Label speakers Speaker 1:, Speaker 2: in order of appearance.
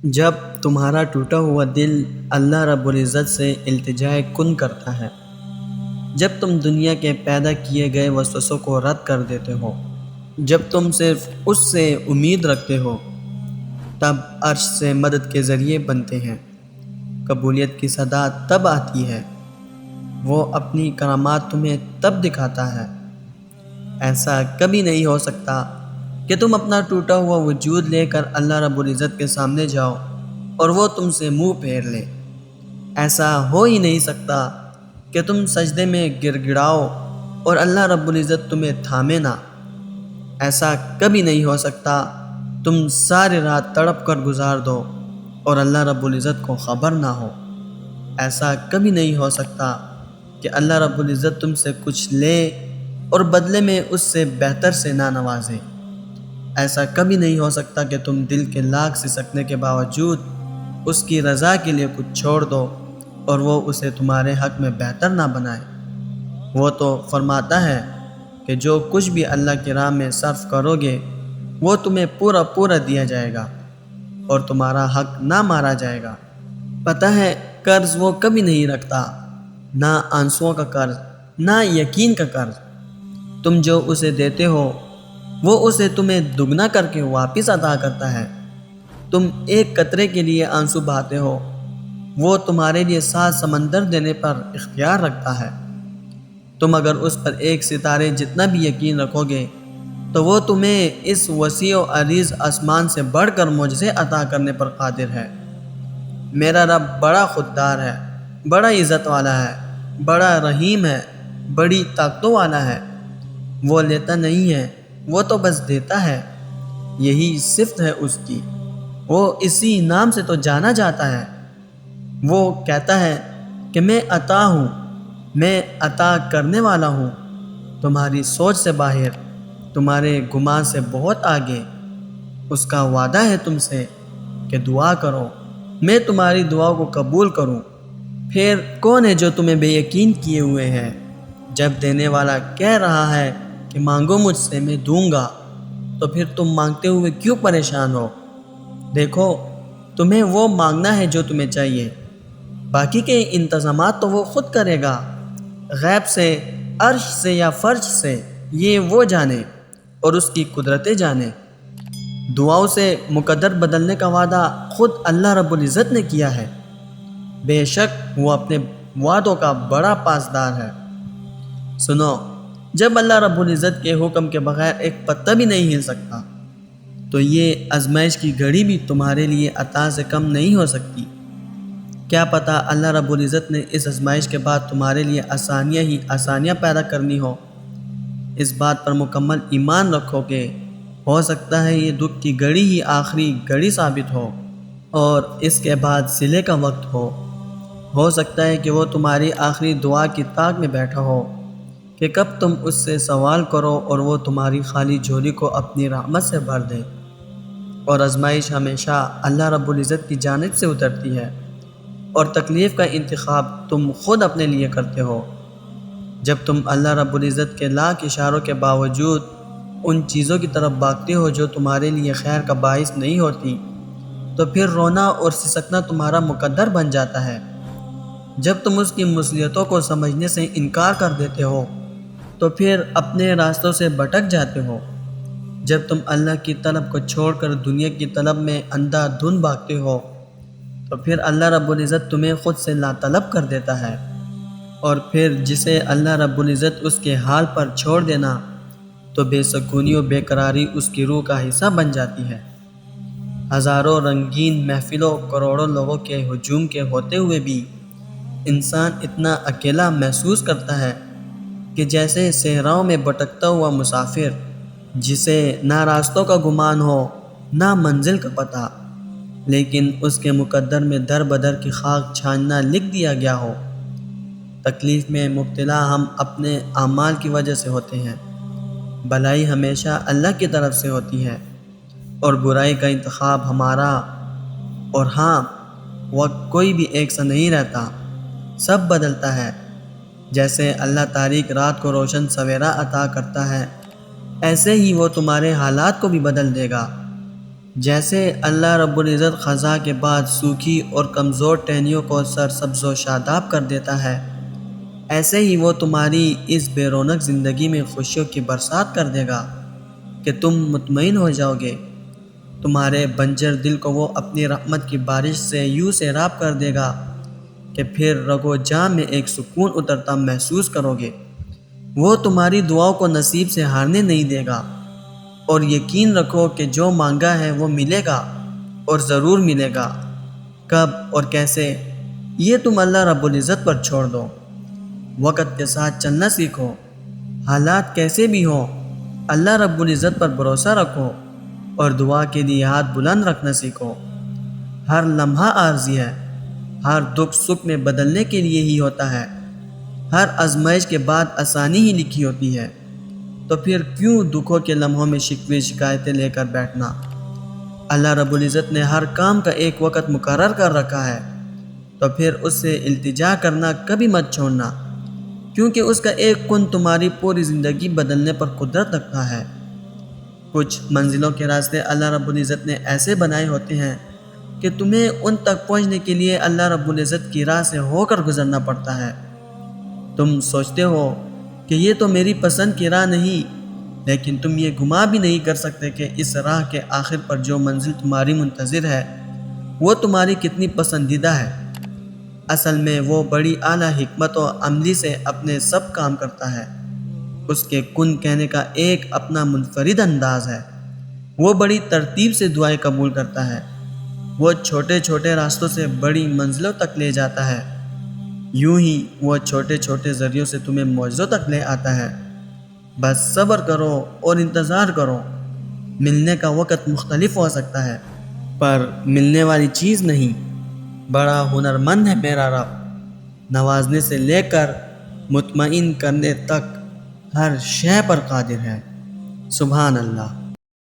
Speaker 1: جب تمہارا ٹوٹا ہوا دل اللہ رب العزت سے التجائے کن کرتا ہے، جب تم دنیا کے پیدا کیے گئے وسوسوں کو رد کر دیتے ہو، جب تم صرف اس سے امید رکھتے ہو، تب عرش سے مدد کے ذریعے بنتے ہیں۔ قبولیت کی صدا تب آتی ہے، وہ اپنی کرامات تمہیں تب دکھاتا ہے۔ ایسا کبھی نہیں ہو سکتا کہ تم اپنا ٹوٹا ہوا وجود لے کر اللہ رب العزت کے سامنے جاؤ اور وہ تم سے منہ پھیر لے۔ ایسا ہو ہی نہیں سکتا کہ تم سجدے میں گر گڑاؤ اور اللہ رب العزت تمہیں تھامے نہ۔ ایسا کبھی نہیں ہو سکتا تم ساری رات تڑپ کر گزار دو اور اللہ رب العزت کو خبر نہ ہو۔ ایسا کبھی نہیں ہو سکتا کہ اللہ رب العزت تم سے کچھ لے اور بدلے میں اس سے بہتر سے نہ نوازے۔ ایسا کبھی نہیں ہو سکتا کہ تم دل کے لاکھ سسکنے کے باوجود اس کی رضا کے لیے کچھ چھوڑ دو اور وہ اسے تمہارے حق میں بہتر نہ بنائے۔ وہ تو فرماتا ہے کہ جو کچھ بھی اللہ کی راہ میں صرف کرو گے وہ تمہیں پورا پورا دیا جائے گا اور تمہارا حق نہ مارا جائے گا۔ پتہ ہے قرض وہ کبھی نہیں رکھتا، نہ آنسوؤں کا قرض، نہ یقین کا قرض۔ تم جو اسے دیتے ہو وہ اسے تمہیں دگنا کر کے واپس عطا کرتا ہے۔ تم ایک قطرے کے لیے آنسو بہاتے ہو، وہ تمہارے لیے 7 سمندر دینے پر اختیار رکھتا ہے۔ تم اگر اس پر ایک ستارے جتنا بھی یقین رکھو گے تو وہ تمہیں اس وسیع و عریض آسمان سے بڑھ کر معجزے عطا کرنے پر قادر ہے۔ میرا رب بڑا خوددار ہے، بڑا عزت والا ہے، بڑا رحیم ہے، بڑی طاقتوں والا ہے۔ وہ لیتا نہیں ہے، وہ تو بس دیتا ہے۔ یہی صفت ہے اس کی، وہ اسی نام سے تو جانا جاتا ہے۔ وہ کہتا ہے کہ میں عطا ہوں، میں عطا کرنے والا ہوں، تمہاری سوچ سے باہر، تمہارے گمان سے بہت آگے۔ اس کا وعدہ ہے تم سے کہ دعا کرو، میں تمہاری دعا کو قبول کروں۔ پھر کون ہے جو تمہیں بے یقین کیے ہوئے ہے؟ جب دینے والا کہہ رہا ہے کہ مانگو مجھ سے میں دوں گا، تو پھر تم مانگتے ہوئے کیوں پریشان ہو؟ دیکھو تمہیں وہ مانگنا ہے جو تمہیں چاہیے، باقی کے انتظامات تو وہ خود کرے گا، غیب سے، عرش سے یا فرش سے، یہ وہ جانے اور اس کی قدرتیں جانے۔ دعاؤں سے مقدر بدلنے کا وعدہ خود اللہ رب العزت نے کیا ہے۔ بے شک وہ اپنے وعدوں کا بڑا پاسدار ہے۔ سنو، جب اللہ رب العزت کے حکم کے بغیر ایک پتہ بھی نہیں ہل سکتا تو یہ آزمائش کی گھڑی بھی تمہارے لیے عطا سے کم نہیں ہو سکتی۔ کیا پتہ اللہ رب العزت نے اس آزمائش کے بعد تمہارے لیے آسانیاں ہی آسانیاں پیدا کرنی ہو۔ اس بات پر مکمل ایمان رکھو کہ ہو سکتا ہے یہ دکھ کی گھڑی ہی آخری گھڑی ثابت ہو اور اس کے بعد صلے کا وقت ہو سکتا ہے کہ وہ تمہاری آخری دعا کی طاق میں بیٹھا ہو کہ کب تم اس سے سوال کرو اور وہ تمہاری خالی جھولی کو اپنی رحمت سے بھر دے۔ اور آزمائش ہمیشہ اللہ رب العزت کی جانب سے اترتی ہے اور تکلیف کا انتخاب تم خود اپنے لیے کرتے ہو۔ جب تم اللہ رب العزت کے لاکھ اشاروں کے باوجود ان چیزوں کی طرف بھاگتے ہو جو تمہارے لیے خیر کا باعث نہیں ہوتی، تو پھر رونا اور سسکنا تمہارا مقدر بن جاتا ہے۔ جب تم اس کی مصلحتوں کو سمجھنے سے انکار کر دیتے ہو تو پھر اپنے راستوں سے بھٹک جاتے ہو۔ جب تم اللہ کی طلب کو چھوڑ کر دنیا کی طلب میں اندھا دھند بھاگتے ہو تو پھر اللہ رب العزت تمہیں خود سے لا طلب کر دیتا ہے، اور پھر جسے اللہ رب العزت اس کے حال پر چھوڑ دینا تو بے سکونی و بے قراری اس کی روح کا حصہ بن جاتی ہے۔ ہزاروں رنگین محفلوں، کروڑوں لوگوں کے ہجوم کے ہوتے ہوئے بھی انسان اتنا اکیلا محسوس کرتا ہے کہ جیسے صحراؤں میں بھٹکتا ہوا مسافر جسے نہ راستوں کا گمان ہو نہ منزل کا پتہ، لیکن اس کے مقدر میں در بدر کی خاک چھاننا لکھ دیا گیا ہو۔ تکلیف میں مبتلا ہم اپنے اعمال کی وجہ سے ہوتے ہیں، بھلائی ہمیشہ اللہ کی طرف سے ہوتی ہے اور برائی کا انتخاب ہمارا۔ اور ہاں، وقت کوئی بھی ایک سا نہیں رہتا، سب بدلتا ہے۔ جیسے اللہ تاریک رات کو روشن سویرا عطا کرتا ہے، ایسے ہی وہ تمہارے حالات کو بھی بدل دے گا۔ جیسے اللہ رب العزت خزاں کے بعد سوکھی اور کمزور ٹہنیوں کو سرسبز و شاداب کر دیتا ہے، ایسے ہی وہ تمہاری اس بے رونق زندگی میں خوشیوں کی برسات کر دے گا کہ تم مطمئن ہو جاؤ گے۔ تمہارے بنجر دل کو وہ اپنی رحمت کی بارش سے یوں سیراب کر دے گا کہ پھر رگ و جان میں ایک سکون اترتا محسوس کرو گے۔ وہ تمہاری دعاؤں کو نصیب سے ہارنے نہیں دے گا، اور یقین رکھو کہ جو مانگا ہے وہ ملے گا، اور ضرور ملے گا۔ کب اور کیسے، یہ تم اللہ رب العزت پر چھوڑ دو۔ وقت کے ساتھ چلنا سیکھو، حالات کیسے بھی ہوں اللہ رب العزت پر بھروسہ رکھو، اور دعا کے لیے ہاتھ بلند رکھنا سیکھو۔ ہر لمحہ عارضی ہے، ہر دکھ سکھ میں بدلنے کے لیے ہی ہوتا ہے، ہر آزمائش کے بعد آسانی ہی لکھی ہوتی ہے۔ تو پھر کیوں دکھوں کے لمحوں میں شکوے شکایتیں لے کر بیٹھنا؟ اللہ رب العزت نے ہر کام کا ایک وقت مقرر کر رکھا ہے، تو پھر اس سے التجا کرنا کبھی مت چھوڑنا، کیونکہ اس کا ایک کن تمہاری پوری زندگی بدلنے پر قدرت رکھتا ہے۔ کچھ منزلوں کے راستے اللہ رب العزت نے ایسے بنائے ہوتے ہیں کہ تمہیں ان تک پہنچنے کے لیے اللہ رب العزت کی راہ سے ہو کر گزرنا پڑتا ہے۔ تم سوچتے ہو کہ یہ تو میری پسند کی راہ نہیں، لیکن تم یہ گمان بھی نہیں کر سکتے کہ اس راہ کے آخر پر جو منزل تمہاری منتظر ہے وہ تمہاری کتنی پسندیدہ ہے۔ اصل میں وہ بڑی اعلیٰ حکمت و عملی سے اپنے سب کام کرتا ہے۔ اس کے کن کہنے کا ایک اپنا منفرد انداز ہے۔ وہ بڑی ترتیب سے دعائیں قبول کرتا ہے۔ وہ چھوٹے چھوٹے راستوں سے بڑی منزلوں تک لے جاتا ہے۔ یوں ہی وہ چھوٹے چھوٹے ذریعوں سے تمہیں معجزوں تک لے آتا ہے۔ بس صبر کرو اور انتظار کرو۔ ملنے کا وقت مختلف ہو سکتا ہے، پر ملنے والی چیز نہیں۔ بڑا ہنرمند ہے میرا رب، نوازنے سے لے کر مطمئن کرنے تک ہر شے پر قادر ہے۔ سبحان اللہ۔